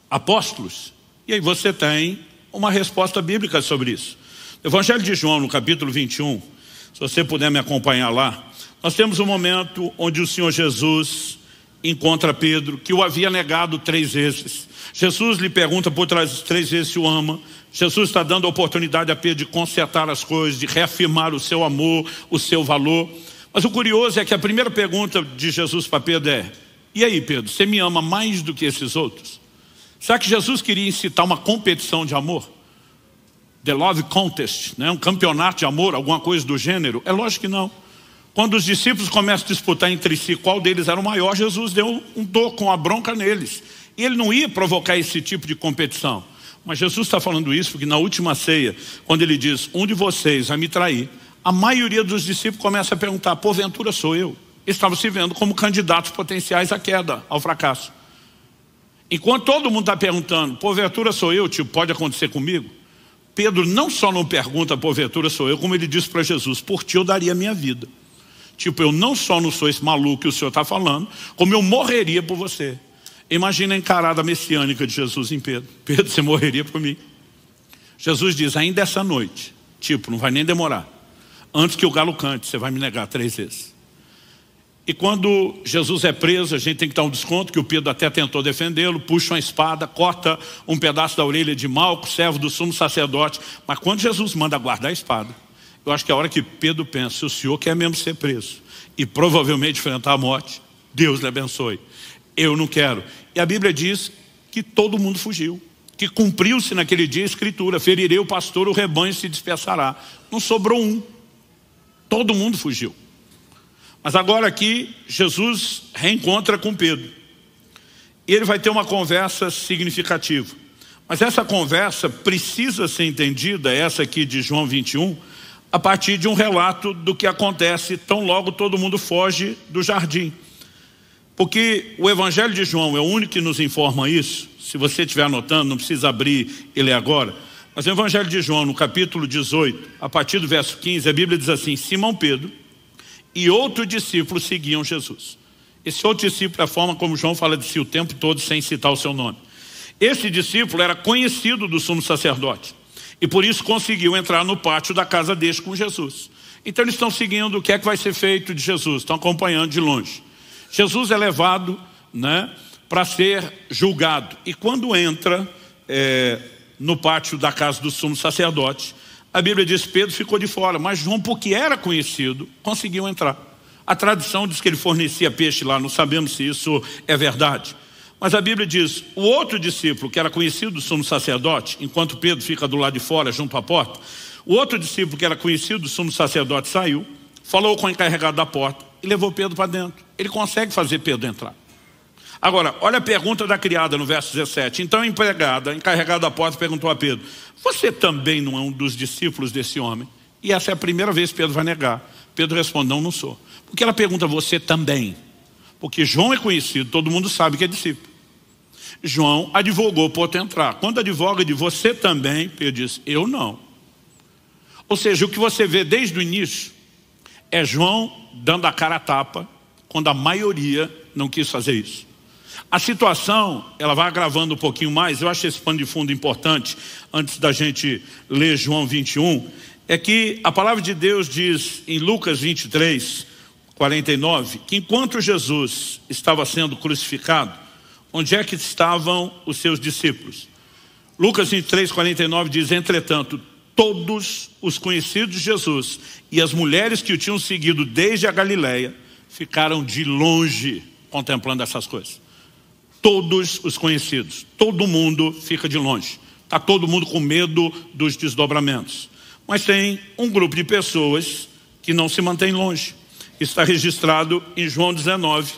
apóstolos? E aí você tem uma resposta bíblica sobre isso. No Evangelho de João, no capítulo 21, se você puder me acompanhar lá, nós temos um momento onde o Senhor Jesus encontra Pedro, que o havia negado 3 vezes. Jesus lhe pergunta por 3 vezes se o ama. Jesus está dando a oportunidade a Pedro de consertar as coisas, de reafirmar o seu amor, o seu valor. Mas o curioso é que a primeira pergunta de Jesus para Pedro é: e aí, Pedro, você me ama mais do que esses outros? Será que Jesus queria incitar uma competição de amor? The Love Contest, né? Um campeonato de amor, alguma coisa do gênero? É lógico que não. Quando os discípulos começam a disputar entre si qual deles era o maior, Jesus deu um toco, uma bronca neles. E ele não ia provocar esse tipo de competição. Mas Jesus está falando isso porque na última ceia, quando ele diz, um de vocês vai me trair, a maioria dos discípulos começa a perguntar, porventura sou eu? Eles estavam se vendo como candidatos potenciais à queda, ao fracasso. Enquanto todo mundo está perguntando, porventura sou eu, tipo, pode acontecer comigo? Pedro não só não pergunta, porventura sou eu, como ele disse para Jesus, por ti eu daria a minha vida. Tipo, eu não só não sou esse maluco que o Senhor está falando, como eu morreria por você. Imagina a encarada messiânica de Jesus em Pedro. Pedro, você morreria por mim. Jesus diz, ainda essa noite, tipo, não vai nem demorar. Antes que o galo cante, você vai me negar 3 vezes. E quando Jesus é preso, a gente tem que dar um desconto, que o Pedro até tentou defendê-lo, puxa uma espada, corta um pedaço da orelha de Malco, servo do sumo sacerdote. Mas quando Jesus manda guardar a espada, eu acho que é a hora que Pedro pensa, se o Senhor quer mesmo ser preso e provavelmente enfrentar a morte, Deus lhe abençoe. Eu não quero. E a Bíblia diz que todo mundo fugiu, que cumpriu-se naquele dia a escritura, ferirei o pastor, o rebanho se dispersará. Não sobrou um. Todo mundo fugiu. Mas agora aqui, Jesus reencontra com Pedro. E ele vai ter uma conversa significativa. Mas essa conversa precisa ser entendida, essa aqui de João 21, a partir de um relato do que acontece tão logo todo mundo foge do jardim. Porque o Evangelho de João é o único que nos informa isso. Se você estiver anotando, não precisa abrir ele agora. Mas o Evangelho de João, no capítulo 18, a partir do verso 15, a Bíblia diz assim, Simão Pedro e outro discípulo seguiam Jesus. Esse outro discípulo é a forma como João fala de si o tempo todo sem citar o seu nome. Esse discípulo era conhecido do sumo sacerdote e por isso conseguiu entrar no pátio da casa deste com Jesus. Então eles estão seguindo o que é que vai ser feito de Jesus, estão acompanhando de longe. Jesus é levado, né, para ser julgado. E quando entra no pátio da casa do sumo sacerdote, a Bíblia diz que Pedro ficou de fora, mas João, porque era conhecido, conseguiu entrar. A tradição diz que ele fornecia peixe lá, não sabemos se isso é verdade. Mas a Bíblia diz, o outro discípulo que era conhecido do sumo sacerdote, enquanto Pedro fica do lado de fora, junto à porta, o outro discípulo que era conhecido do sumo sacerdote saiu, falou com o encarregado da porta e levou Pedro para dentro. Ele consegue fazer Pedro entrar. Agora, olha a pergunta da criada no verso 17. Então a empregada, encarregada da porta, perguntou a Pedro, você também não é um dos discípulos desse homem? E essa é a primeira vez que Pedro vai negar. Pedro responde, não, não sou. Porque ela pergunta, você também? Porque João é conhecido, todo mundo sabe que é discípulo. João advogou por entrar. Quando advoga de você também, Pedro diz, eu não. Ou seja, o que você vê desde o início é João dando a cara a tapa, quando a maioria não quis fazer isso. A situação, ela vai agravando um pouquinho mais. Eu acho esse pano de fundo importante, antes da gente ler João 21, é que a palavra de Deus diz em Lucas 23, 49, que enquanto Jesus estava sendo crucificado, onde é que estavam os seus discípulos? Lucas 23, 49 diz, entretanto, todos os conhecidos de Jesus e as mulheres que o tinham seguido desde a Galileia ficaram de longe contemplando essas coisas. Todos os conhecidos, todo mundo fica de longe. Está todo mundo com medo dos desdobramentos. Mas tem um grupo de pessoas que não se mantém longe. Está registrado em João 19,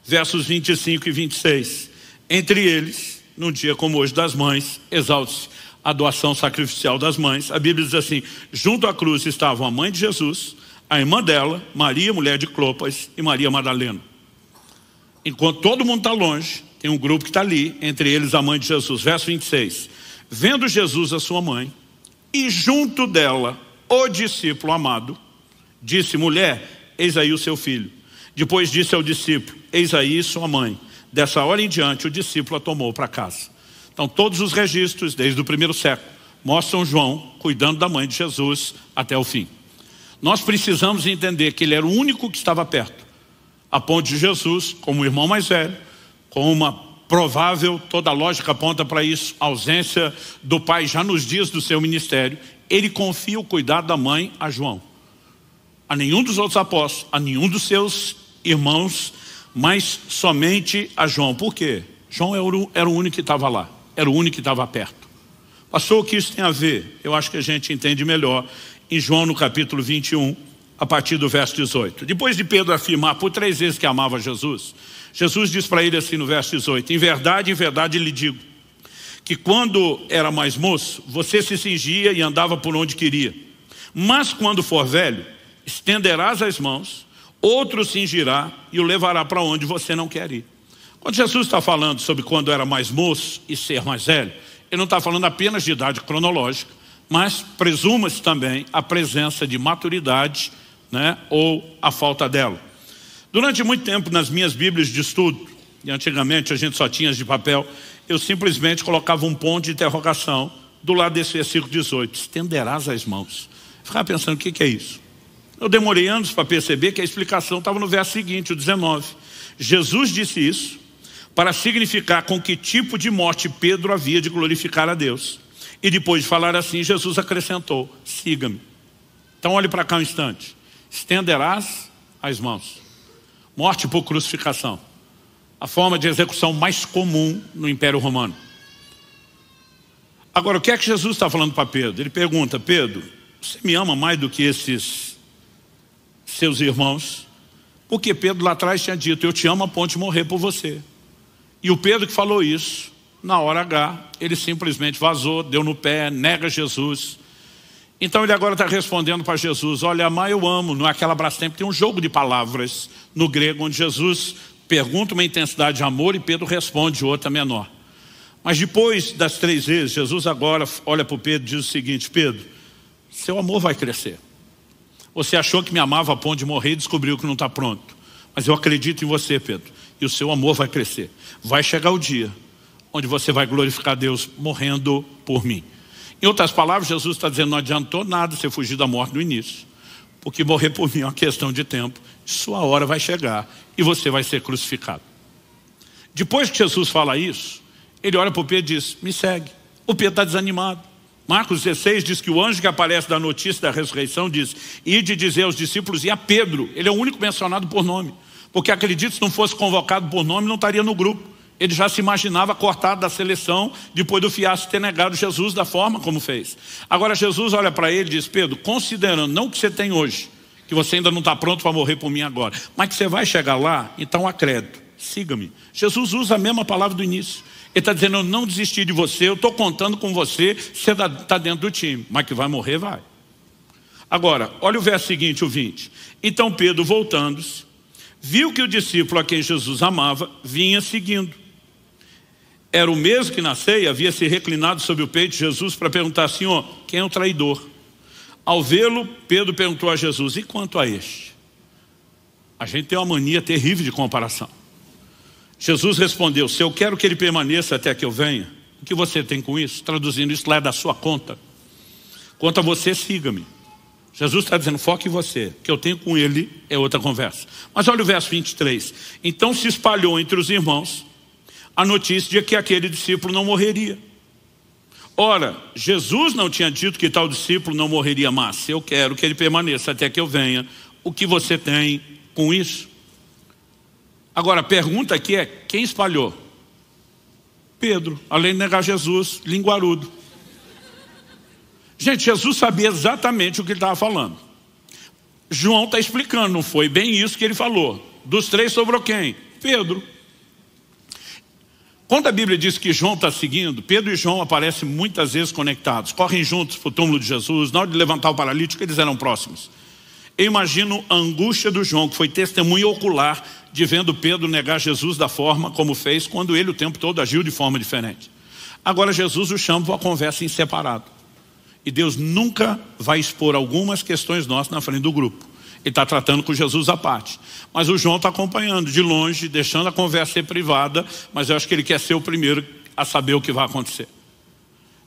versos 25 e 26. Entre eles, num dia como hoje das mães, exalte-se a doação sacrificial das mães. A Bíblia diz assim, junto à cruz estavam a mãe de Jesus, a irmã dela, Maria, mulher de Clopas, e Maria Madalena. Enquanto todo mundo está longe, tem um grupo que está ali, entre eles a mãe de Jesus. Verso 26. Vendo Jesus a sua mãe, e junto dela o discípulo amado, disse, mulher, eis aí o seu filho. Depois disse ao discípulo, eis aí sua mãe. Dessa hora em diante o discípulo a tomou para casa. Então todos os registros, desde o primeiro século, mostram João cuidando da mãe de Jesus até o fim. Nós precisamos entender que ele era o único que estava perto, a ponto de Jesus, como o irmão mais velho, com uma provável, toda a lógica aponta para isso, ausência do pai já nos dias do seu ministério, ele confia o cuidado da mãe a João. A nenhum dos outros apóstolos, a nenhum dos seus irmãos, mas somente a João. Por quê? João era o único que estava lá, era o único que estava perto. Pastor, o que isso tem a ver? Eu acho que a gente entende melhor em João no capítulo 21, a partir do verso 18. Depois de Pedro afirmar por 3 vezes que amava Jesus, Jesus diz para ele assim no verso 18, em verdade lhe digo, que quando era mais moço, você se cingia e andava por onde queria. Mas quando for velho, estenderás as mãos, outro cingirá e o levará para onde você não quer ir. Quando Jesus está falando sobre quando era mais moço e ser mais velho, ele não está falando apenas de idade cronológica, mas presuma-se também a presença de maturidade, né, ou a falta dela. Durante muito tempo nas minhas bíblias de estudo, e antigamente a gente só tinha as de papel, eu simplesmente colocava um ponto de interrogação do lado desse versículo 18, estenderás as mãos. Eu ficava pensando, o que é isso? Eu demorei anos para perceber que a explicação estava no verso seguinte, o 19. Jesus disse isso para significar com que tipo de morte Pedro havia de glorificar a Deus. E depois de falar assim, Jesus acrescentou, siga-me. Então olhe para cá um instante. Estenderás as mãos. Morte por crucificação. A forma de execução mais comum no Império Romano. Agora, o que é que Jesus está falando para Pedro? Ele pergunta, Pedro, você me ama mais do que esses seus irmãos? Porque Pedro lá atrás tinha dito, eu te amo a ponto de morrer por você. E o Pedro que falou isso, na hora H, ele simplesmente vazou, deu no pé, nega Jesus. Então ele agora está respondendo para Jesus, olha, amar eu amo, não é aquela Brastemp, tem um jogo de palavras no grego, onde Jesus pergunta uma intensidade de amor e Pedro responde outra menor. Mas depois das 3 vezes, Jesus agora olha para o Pedro e diz o seguinte, Pedro, seu amor vai crescer. Você achou que me amava a ponto de morrer e descobriu que não está pronto. Mas eu acredito em você, Pedro, e o seu amor vai crescer. Vai chegar o dia onde você vai glorificar Deus morrendo por mim. Em outras palavras, Jesus está dizendo, não adiantou nada você fugir da morte no início, porque morrer por mim é uma questão de tempo, sua hora vai chegar e você vai ser crucificado. Depois que Jesus fala isso, ele olha para o Pedro e diz, me segue. O Pedro está desanimado. Marcos 16 diz que o anjo que aparece da notícia da ressurreição diz, ide dizer aos discípulos e a Pedro, ele é o único mencionado por nome, porque acredito se não fosse convocado por nome não estaria no grupo. Ele já se imaginava cortado da seleção depois do fiasco ter negado Jesus da forma como fez. Agora Jesus olha para ele e diz, Pedro, considerando não o que você tem hoje, que você ainda não está pronto para morrer por mim agora, mas que você vai chegar lá, então acredito, siga-me. Jesus usa a mesma palavra do início. Ele está dizendo, eu não desisti de você, eu estou contando com você, você está dentro do time, mas que vai morrer, vai. Agora, olha o verso seguinte, o 20. Então Pedro, voltando-se, viu que o discípulo a quem Jesus amava vinha seguindo. era o mesmo que na ceia havia se reclinado sobre o peito de Jesus para perguntar: Senhor, quem é o traidor? Ao vê-lo, Pedro perguntou a Jesus: e quanto a este? A gente tem uma mania terrível de comparação. Jesus respondeu: se eu quero que ele permaneça até que eu venha, o que você tem com isso? Traduzindo, isso lá é da sua conta. Quanto a você, siga-me. Jesus está dizendo: foque em você. O que eu tenho com ele é outra conversa. Mas olha o verso 23. Então se espalhou entre os irmãos a notícia de que aquele discípulo não morreria. Ora, Jesus não tinha dito que tal discípulo não morreria, mas eu quero que ele permaneça até que eu venha. O que você tem com isso? Agora, a pergunta aqui é: quem espalhou? Pedro, além de negar Jesus, linguarudo. Gente, Jesus sabia exatamente o que ele estava falando. João está explicando, não foi bem isso que ele falou. Dos três sobrou quem? Pedro. Quando a Bíblia diz que João está seguindo, Pedro e João aparecem muitas vezes conectados, correm juntos para o túmulo de Jesus. Na hora de levantar o paralítico, eles eram próximos. Eu imagino a angústia do João, que foi testemunha ocular de vendo Pedro negar Jesus da forma como fez, quando ele o tempo todo agiu de forma diferente. Agora Jesus o chama para uma conversa em separado. E Deus nunca vai expor algumas questões nossas na frente do grupo. Ele está tratando com Jesus à parte. Mas o João está acompanhando de longe, deixando a conversa ser privada, mas eu acho que ele quer ser o primeiro a saber o que vai acontecer.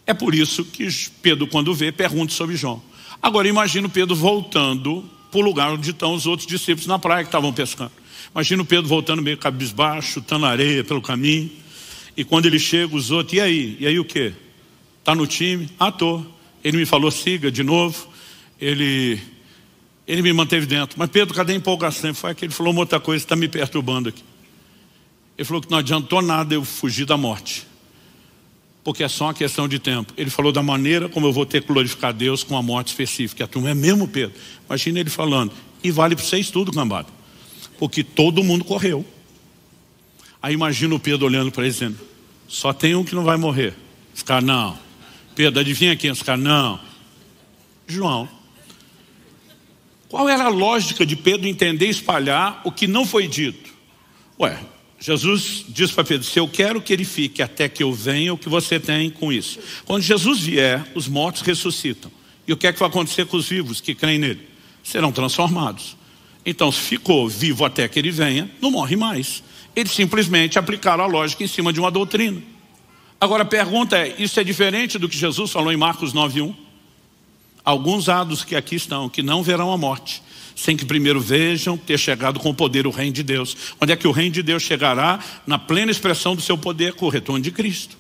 É por isso que Pedro, quando vê, pergunta sobre João. Agora imagina Pedro voltando para o lugar onde estão os outros discípulos na praia que estavam pescando. Imagina o Pedro voltando meio cabisbaixo, chutando areia pelo caminho. E quando ele chega, os outros: e aí? E aí o quê? Está no time? Ah, tô. Ele me falou: siga de novo. Ele me manteve dentro. Mas Pedro, cadê a empolgação? Foi aquele que falou uma outra coisa, está me perturbando aqui. Ele falou que não adiantou nada eu fugir da morte, porque é só uma questão de tempo. Ele falou da maneira como eu vou ter que glorificar Deus com a morte específica. A turma: é mesmo, Pedro? Imagina ele falando: e vale para vocês tudo, cambada, porque todo mundo correu. Aí imagina o Pedro olhando para ele dizendo: só tem um que não vai morrer. Os caras: não. Pedro, adivinha quem? Os caras: não. João. Qual era a lógica de Pedro entender e espalhar o que não foi dito? Ué, Jesus diz para Pedro: se eu quero que ele fique até que eu venha, o que você tem com isso? Quando Jesus vier, os mortos ressuscitam. E o que é que vai acontecer com os vivos que creem nele? Serão transformados. Então, se ficou vivo até que ele venha, não morre mais. Eles simplesmente aplicaram a lógica em cima de uma doutrina. Agora a pergunta é: isso é diferente do que Jesus falou em Marcos 9:1? Alguns há dos que aqui estão, que não verão a morte, sem que primeiro vejam ter chegado com o poder o reino de Deus. Onde é que o reino de Deus chegará? Na plena expressão do seu poder, com o retorno de Cristo.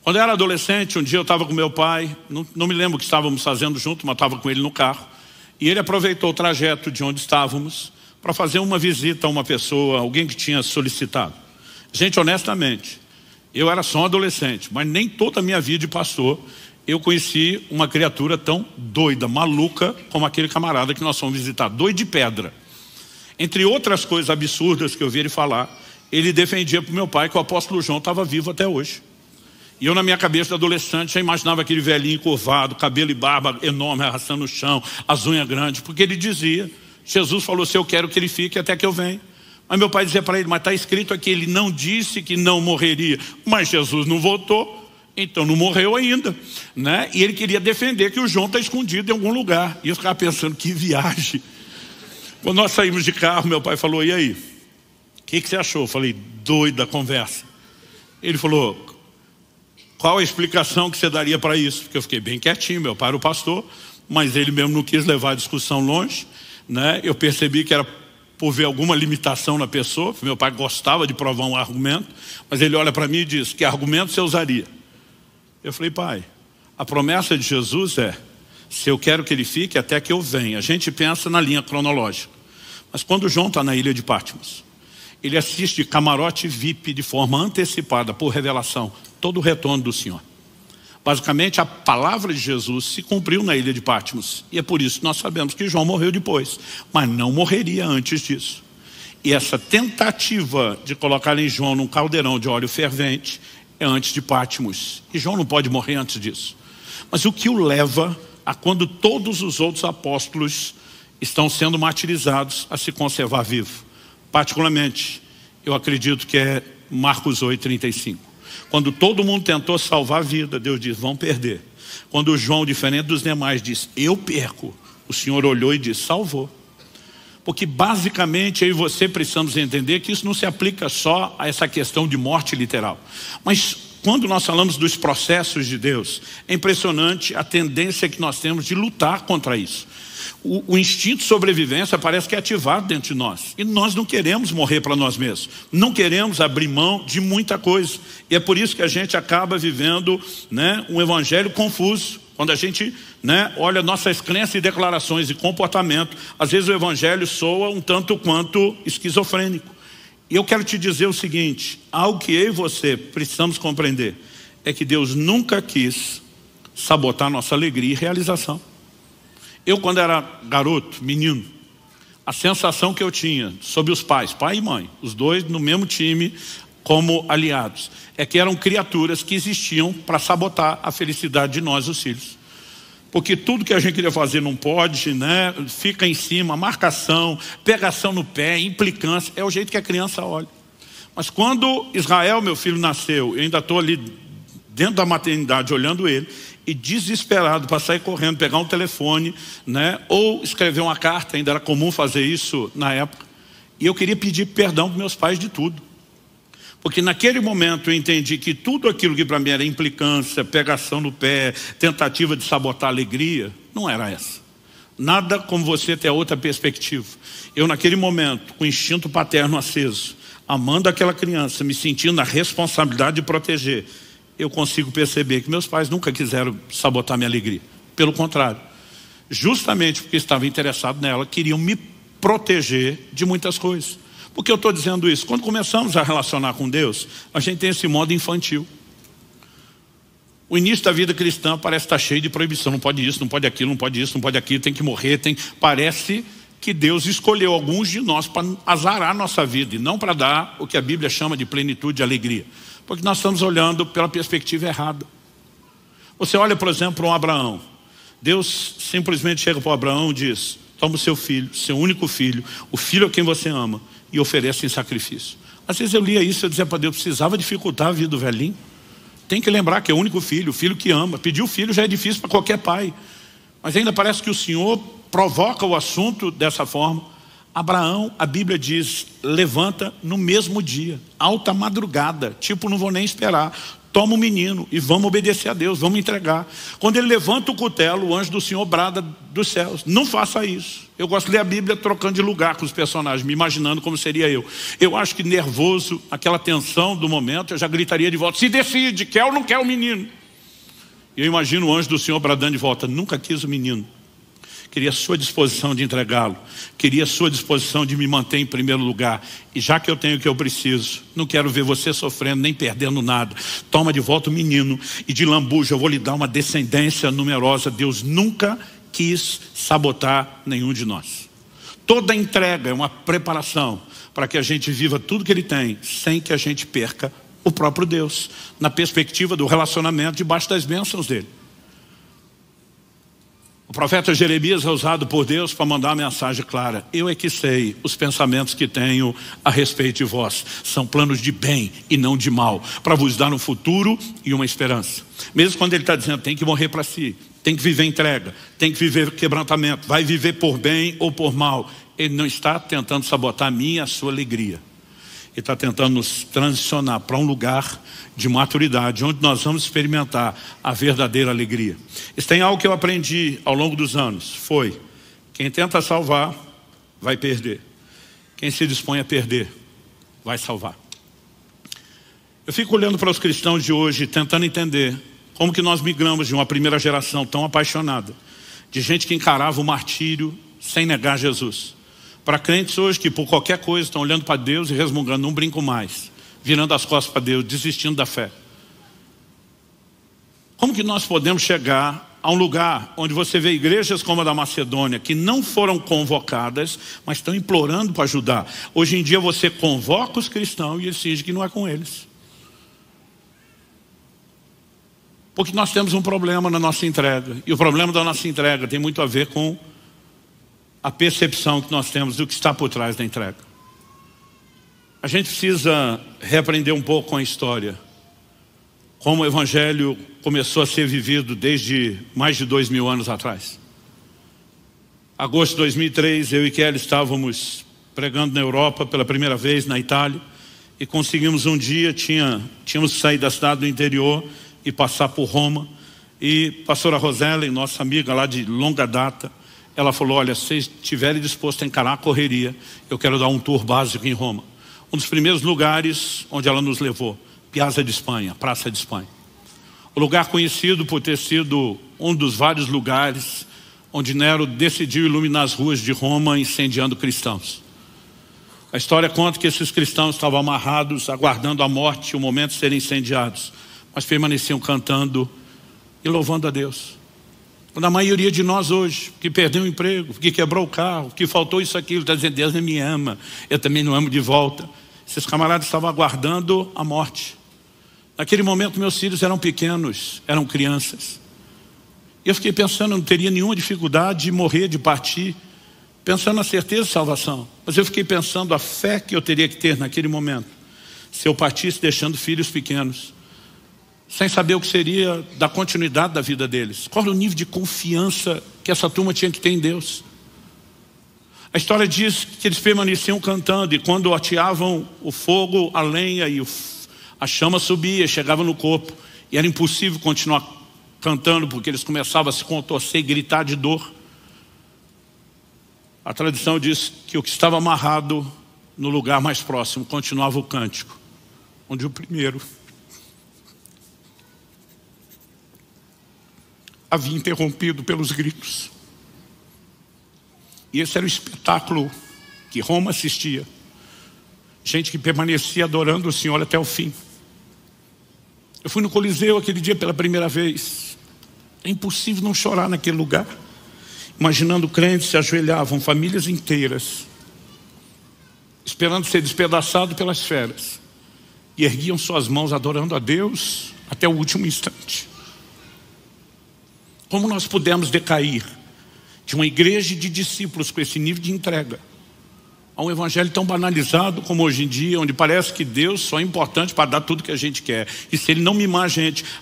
Quando eu era adolescente, um dia eu estava com meu pai, não me lembro o que estávamos fazendo junto, mas estava com ele no carro. E ele aproveitou o trajeto de onde estávamos para fazer uma visita a uma pessoa, alguém que tinha solicitado. Gente, honestamente, eu era só um adolescente, mas nem toda a minha vida de pastor eu conheci uma criatura tão doida, maluca, como aquele camarada que nós fomos visitar, doido de pedra. Entre outras coisas absurdas que eu vi ele falar, ele defendia para o meu pai que o apóstolo João estava vivo até hoje. E eu, na minha cabeça de adolescente, já imaginava aquele velhinho curvado, cabelo e barba enorme, arrastando no chão, as unhas grandes, porque ele dizia: Jesus falou: se eu quero que ele fique até que eu venha. Mas meu pai dizia para ele: mas está escrito aqui, ele não disse que não morreria, mas Jesus não voltou, então não morreu ainda, né? E ele queria defender que o João está escondido em algum lugar. E eu ficava pensando: que viagem. Quando nós saímos de carro, meu pai falou: e aí? O que você achou? Eu falei: doida a conversa. Ele falou: qual a explicação que você daria para isso? Porque eu fiquei bem quietinho, meu pai era o pastor, mas ele mesmo não quis levar a discussão longe, né? Eu percebi que era por ver alguma limitação na pessoa. Meu pai gostava de provar um argumento, mas ele olha para mim e diz: que argumento você usaria? Eu falei: pai, a promessa de Jesus é: se eu quero que ele fique até que eu venha. A gente pensa na linha cronológica, mas quando João está na ilha de Patmos, ele assiste camarote VIP de forma antecipada, por revelação, todo o retorno do Senhor. Basicamente, a palavra de Jesus se cumpriu na ilha de Patmos. E é por isso que nós sabemos que João morreu depois, mas não morreria antes disso. E essa tentativa de colocar em João num caldeirão de óleo fervente é antes de Patmos. E João não pode morrer antes disso. Mas o que o leva a, quando todos os outros apóstolos estão sendo martirizados, a se conservar vivo? Particularmente, eu acredito que é Marcos 8:35. Quando todo mundo tentou salvar a vida, Deus diz, vão perder. Quando João, diferente dos demais, diz, eu perco, o Senhor olhou e disse, salvou. Porque basicamente eu e você precisamos entender que isso não se aplica só a essa questão de morte literal. Mas quando nós falamos dos processos de Deus, é impressionante a tendência que nós temos de lutar contra isso. O instinto de sobrevivência parece que é ativado dentro de nós. E nós não queremos morrer para nós mesmos. Não queremos abrir mão de muita coisa. E é por isso que a gente acaba vivendo, né, um evangelho confuso. Quando a gente, né, olha nossas crenças e declarações e comportamento, às vezes o evangelho soa um tanto quanto esquizofrênico. E eu quero te dizer o seguinte, algo que eu e você precisamos compreender, é que Deus nunca quis sabotar nossa alegria e realização. Eu, quando era garoto, menino, a sensação que eu tinha sobre os pais, pai e mãe, os dois no mesmo time como aliados, é que eram criaturas que existiam para sabotar a felicidade de nós, os filhos. Porque tudo que a gente queria fazer não pode, né? Fica em cima, marcação, pegação no pé, implicância, é o jeito que a criança olha. Mas quando Israel, meu filho, nasceu, eu ainda estou ali dentro da maternidade olhando ele, e desesperado para sair correndo, pegar um telefone, né? Ou escrever uma carta, ainda era comum fazer isso na época. E eu queria pedir perdão para meus pais de tudo. Porque naquele momento eu entendi que tudo aquilo que para mim era implicância, pegação no pé, tentativa de sabotar a alegria, não era essa. Nada como você ter outra perspectiva. Eu naquele momento, com o instinto paterno aceso, amando aquela criança, me sentindo a responsabilidade de proteger, eu consigo perceber que meus pais nunca quiseram sabotar minha alegria. Pelo contrário, justamente porque estavam interessados nela, queriam me proteger de muitas coisas. Por que eu estou dizendo isso? Quando começamos a relacionar com Deus, a gente tem esse modo infantil. O início da vida cristã parece estar cheio de proibição. Não pode isso, não pode aquilo, não pode isso, não pode aquilo, tem que morrer. Parece que Deus escolheu alguns de nós para azarar a nossa vida e não para dar o que a Bíblia chama de plenitude e alegria. Porque nós estamos olhando pela perspectiva errada. Você olha, por exemplo, para um Abraão. Deus simplesmente chega para o Abraão e diz, toma o seu filho, seu único filho, o filho a quem você ama, e oferece em sacrifício. Às vezes eu lia isso e eu dizia para Deus, precisava dificultar a vida do velhinho. Tem que lembrar que é o único filho, o filho que ama. Pedir o filho já é difícil para qualquer pai. Mas ainda parece que o Senhor provoca o assunto dessa forma. Abraão, a Bíblia diz, levanta no mesmo dia, alta madrugada, tipo, não vou nem esperar. Toma o menino e vamos obedecer a Deus, vamos entregar. Quando ele levanta o cutelo, o anjo do Senhor brada dos céus, não faça isso. Eu gosto de ler a Bíblia trocando de lugar com os personagens, me imaginando como seria eu. Eu acho que nervoso, aquela tensão do momento, eu já gritaria de volta, se decide, quer ou não quer o menino? E eu imagino o anjo do Senhor bradando de volta, nunca quis o menino. Queria a sua disposição de entregá-lo. Queria a sua disposição de me manter em primeiro lugar. E já que eu tenho o que eu preciso, não quero ver você sofrendo nem perdendo nada. Toma de volta o menino e de lambuja eu vou lhe dar uma descendência numerosa. Deus nunca quis sabotar nenhum de nós. Toda entrega é uma preparação para que a gente viva tudo que Ele tem, sem que a gente perca o próprio Deus, na perspectiva do relacionamento debaixo das bênçãos dEle. O profeta Jeremias é usado por Deus para mandar uma mensagem clara. Eu é que sei os pensamentos que tenho a respeito de vós. São planos de bem e não de mal, para vos dar um futuro e uma esperança. Mesmo quando ele está dizendo, tem que morrer para si, tem que viver entrega, tem que viver quebrantamento, vai viver por bem ou por mal. Ele não está tentando sabotar a minha e a sua alegria. Ele está tentando nos transicionar para um lugar de maturidade, onde nós vamos experimentar a verdadeira alegria. Isso tem algo que eu aprendi ao longo dos anos. Foi, quem tenta salvar, vai perder. Quem se dispõe a perder, vai salvar. Eu fico olhando para os cristãos de hoje, tentando entender como que nós migramos de uma primeira geração tão apaixonada, de gente que encarava o martírio sem negar Jesus, para crentes hoje que por qualquer coisa estão olhando para Deus e resmungando, não brinco mais, virando as costas para Deus, desistindo da fé. Como que nós podemos chegar a um lugar onde você vê igrejas como a da Macedônia, que não foram convocadas, mas estão implorando para ajudar? Hoje em dia você convoca os cristãos e eles fingem que não é com eles. Porque nós temos um problema na nossa entrega. E o problema da nossa entrega tem muito a ver com a percepção que nós temos do que está por trás da entrega. A gente precisa reaprender um pouco com a história. Como o Evangelho começou a ser vivido desde mais de 2000 anos atrás. Agosto de 2003, eu e Kelly estávamos pregando na Europa pela primeira vez, na Itália, e conseguimos um dia, tínhamos que sair da cidade do interior e passar por Roma. E a pastora Roselen, nossa amiga lá de longa data, ela falou: olha, se vocês estiverem dispostos a encarar a correria, eu quero dar um tour básico em Roma. Um dos primeiros lugares onde ela nos levou, Piazza de Espanha, Praça de Espanha. O lugar conhecido por ter sido um dos vários lugares onde Nero decidiu iluminar as ruas de Roma, incendiando cristãos. A história conta que esses cristãos estavam amarrados, aguardando a morte e o momento de serem incendiados, mas permaneciam cantando e louvando a Deus. Quando a maioria de nós hoje, que perdeu o emprego, que quebrou o carro, que faltou isso, aquilo, está dizendo: Deus não me ama, eu também não amo de volta. Esses camaradas estavam aguardando a morte. Naquele momento meus filhos eram pequenos, eram crianças. E eu fiquei pensando, eu não teria nenhuma dificuldade de morrer, de partir, pensando na certeza de salvação. Mas eu fiquei pensando a fé que eu teria que ter naquele momento, se eu partisse deixando filhos pequenos, sem saber o que seria da continuidade da vida deles. Qual era o nível de confiança que essa turma tinha que ter em Deus? A história diz que eles permaneciam cantando, e quando ateavam o fogo, a lenha e a chama subia, chegava no corpo, e era impossível continuar cantando, porque eles começavam a se contorcer e gritar de dor. A tradição diz que o que estava amarrado no lugar mais próximo continuava o cântico, onde o primeiro havia interrompido pelos gritos. E esse era o espetáculo que Roma assistia. Gente que permanecia adorando o Senhor até o fim. Eu fui no Coliseu aquele dia pela primeira vez. É impossível não chorar naquele lugar. Imaginando crentes se ajoelhavam, famílias inteiras, esperando ser despedaçado pelas feras, e erguiam suas mãos adorando a Deus até o último instante. Como nós pudemos decair de uma igreja de discípulos com esse nível de entrega a um evangelho tão banalizado como hoje em dia, onde parece que Deus só é importante para dar tudo que a gente quer, e se Ele não mimar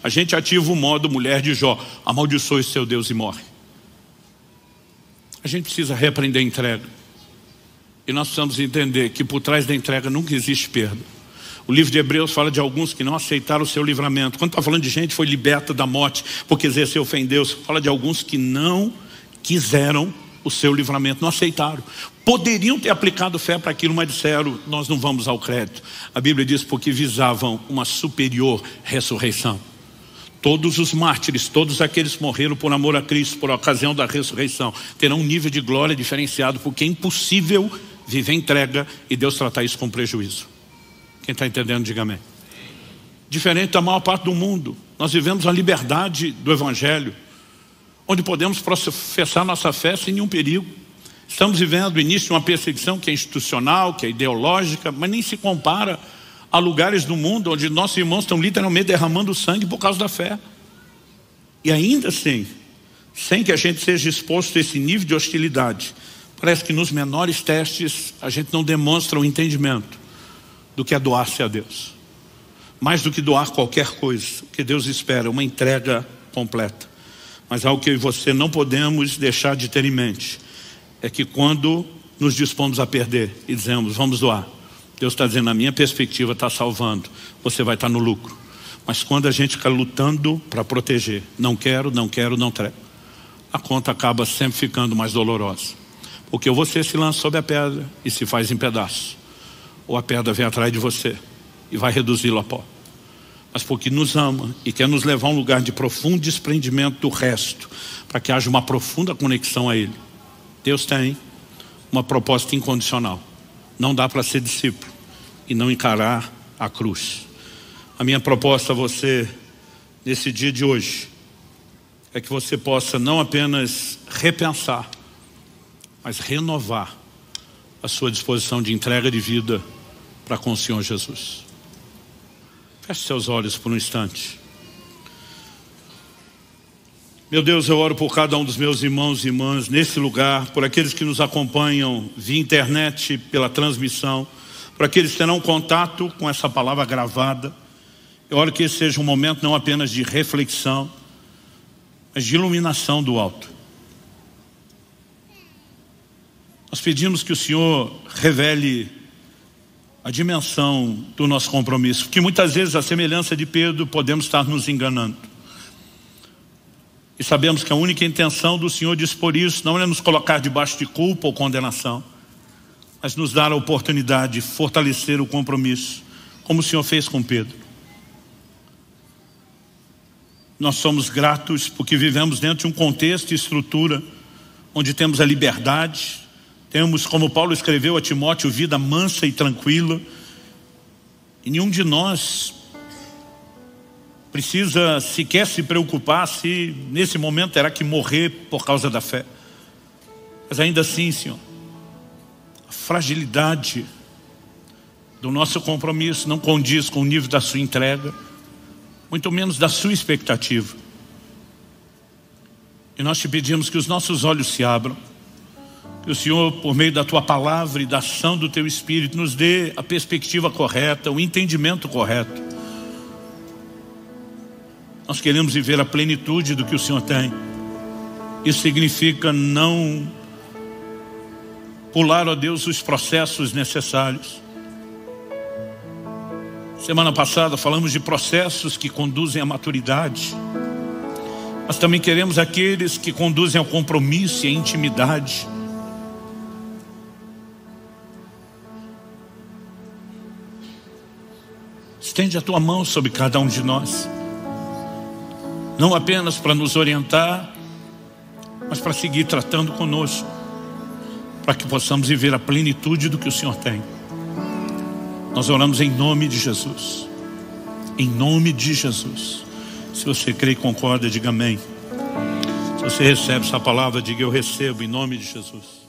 a gente ativa o modo mulher de Jó: amaldiçoe o seu Deus e morre. A gente precisa reaprender a entrega, e nós precisamos entender que por trás da entrega nunca existe perda. O livro de Hebreus fala de alguns que não aceitaram o seu livramento. Quando está falando de gente que foi liberta da morte porque exerceu fé em Deus, fala de alguns que não quiseram o seu livramento, não aceitaram. Poderiam ter aplicado fé para aquilo, mas disseram: nós não vamos ao crédito. A Bíblia diz: porque visavam uma superior ressurreição. Todos os mártires, todos aqueles que morreram por amor a Cristo, por ocasião da ressurreição, terão um nível de glória diferenciado, porque é impossível viver entrega e Deus tratar isso com prejuízo. Quem está entendendo, diga amém. Diferente da maior parte do mundo, nós vivemos a liberdade do Evangelho, onde podemos professar nossa fé sem nenhum perigo. Estamos vivendo o início de uma perseguição que é institucional, que é ideológica, mas nem se compara a lugares do mundo onde nossos irmãos estão literalmente derramando sangue por causa da fé. E ainda assim, sem que a gente seja exposto a esse nível de hostilidade, parece que nos menores testes a gente não demonstra o entendimento do que é doar-se a Deus. Mais do que doar qualquer coisa, o que Deus espera é uma entrega completa. Mas algo que eu e você não podemos deixar de ter em mente é que quando nos dispomos a perder e dizemos: vamos doar, Deus está dizendo: na minha perspectiva está salvando, você vai estar no lucro. Mas quando a gente fica lutando para proteger, não quero, não quero, não trago, a conta acaba sempre ficando mais dolorosa. Porque você se lança sobre a pedra e se faz em pedaços, ou a pedra vem atrás de você e vai reduzi-lo a pó. Mas porque nos ama e quer nos levar a um lugar de profundo desprendimento do resto, para que haja uma profunda conexão a Ele. Deus tem uma proposta incondicional. Não dá para ser discípulo e não encarar a cruz. A minha proposta a você nesse dia de hoje é que você possa não apenas repensar, mas renovar a sua disposição de entrega de vida para com o Senhor Jesus. Feche seus olhos por um instante. Meu Deus, eu oro por cada um dos meus irmãos e irmãs nesse lugar, por aqueles que nos acompanham via internet, pela transmissão, Por aqueles que terão contato com essa palavra gravada, eu oro que esse seja um momento não apenas de reflexão, mas de iluminação do alto. Nós pedimos que o Senhor revele a dimensão do nosso compromisso, porque muitas vezes, à semelhança de Pedro, podemos estar nos enganando. E sabemos que a única intenção do Senhor dispor isso não é nos colocar debaixo de culpa ou condenação, mas nos dar a oportunidade de fortalecer o compromisso, como o Senhor fez com Pedro. Nós somos gratos porque vivemos dentro de um contexto e estrutura onde temos a liberdade, temos, como Paulo escreveu a Timóteo, vida mansa e tranquila, e nenhum de nós precisa sequer se preocupar se nesse momento terá que morrer por causa da fé. Mas ainda assim, Senhor, a fragilidade do nosso compromisso não condiz com o nível da sua entrega, muito menos da sua expectativa. E nós te pedimos que os nossos olhos se abram, que o Senhor, por meio da tua palavra e da ação do teu Espírito, nos dê a perspectiva correta, o entendimento correto. Nós queremos viver a plenitude do que o Senhor tem. Isso significa não pular, ó Deus, os processos necessários. Semana passada falamos de processos que conduzem à maturidade, mas também queremos aqueles que conduzem ao compromisso e à intimidade. Estende a tua mão sobre cada um de nós, não apenas para nos orientar, mas para seguir tratando conosco, para que possamos viver a plenitude do que o Senhor tem. Nós oramos em nome de Jesus. Em nome de Jesus. Se você crê e concorda, diga amém. Se você recebe essa palavra, diga eu recebo em nome de Jesus.